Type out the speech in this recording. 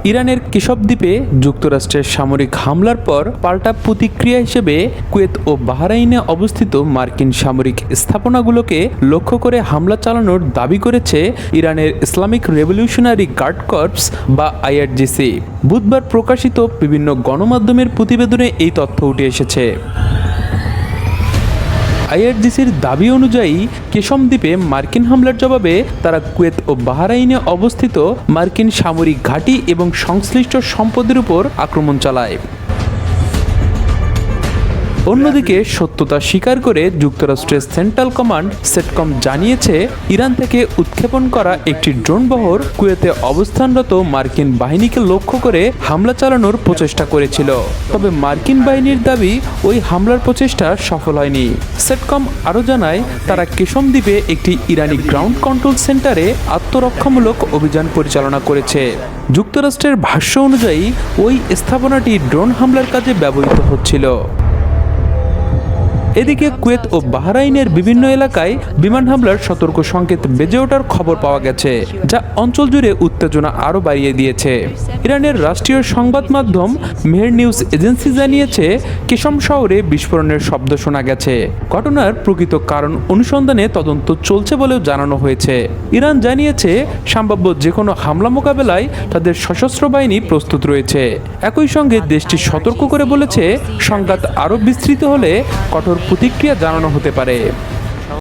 ইরানের কেশব দ্বীপে যুক্তরাষ্ট্রের সামরিক হামলার পর পাল্টা প্রতিক্রিয়া হিসেবে কুয়েত ও বাহরাইনে অবস্থিত মার্কিন সামরিক স্থাপনাগুলোকে লক্ষ্য করে হামলা চালানোর দাবি করেছে ইরানের ইসলামিক রেভলিউশনারি গার্ড কর্পস বা আইআরজিসি। বুধবার প্রকাশিত বিভিন্ন গণমাধ্যমের প্রতিবেদনে এই তথ্য উঠে এসেছে। আইআরজিসির দাবি অনুযায়ী কেশম দ্বীপে মার্কিন হামলার জবাবে তারা কুয়েত ও বাহরাইনে অবস্থিত মার্কিন সামরিক ঘাঁটি এবং সংশ্লিষ্ট সম্পদের উপর আক্রমণ চালায়। অন্যদিকে সত্যতা স্বীকার করে যুক্তরাষ্ট্রের সেন্ট্রাল কমান্ড সেটকম জানিয়েছে, ইরান থেকে উৎক্ষেপণ করা একটি ড্রোনবহর কুয়েতে অবস্থানরত মার্কিন বাহিনীকে লক্ষ্য করে হামলা চালানোর প্রচেষ্টা করেছিল। তবে মার্কিন বাহিনীর দাবি ওই হামলার প্রচেষ্টা সফল হয়নি। সেটকম আরও জানায়, তারা কেশম দ্বীপে একটি ইরানি গ্রাউন্ড কন্ট্রোল সেন্টারে আত্মরক্ষামূলক অভিযান পরিচালনা করেছে। যুক্তরাষ্ট্রের ভাষ্য অনুযায়ী ওই স্থাপনাটি ড্রোন হামলার কাজে ব্যবহৃত হচ্ছিল। এদিকে কুয়েত ও বাহরাইনের বিভিন্ন এলাকায় বিমান হামলার সতর্ক সংকেত বেজে ওঠার খবর পাওয়া গেছে, যা অঞ্চল জুড়ে উত্তেজনা আরও বাড়িয়ে দিয়েছে। ইরানের রাষ্ট্রীয় সংবাদ মাধ্যম মেহের নিউজ এজেন্সি জানিয়েছে, কেশম শহরে বিস্ফোরণের শব্দ শোনা গেছে। ঘটনার প্রকৃত কারণ অনুসন্ধানে তদন্ত চলছে বলেও জানানো হয়েছে। ইরান জানিয়েছে, সম্ভাব্য যে কোনো হামলা মোকাবেলায় তাদের সশস্ত্র বাহিনী প্রস্তুত রয়েছে। একই সঙ্গে দেশটি সতর্ক করে বলেছে, সংঘাত আরও বিস্তৃত হলে কঠোর প্রতিক্রিয়া জানানো হতে পারে।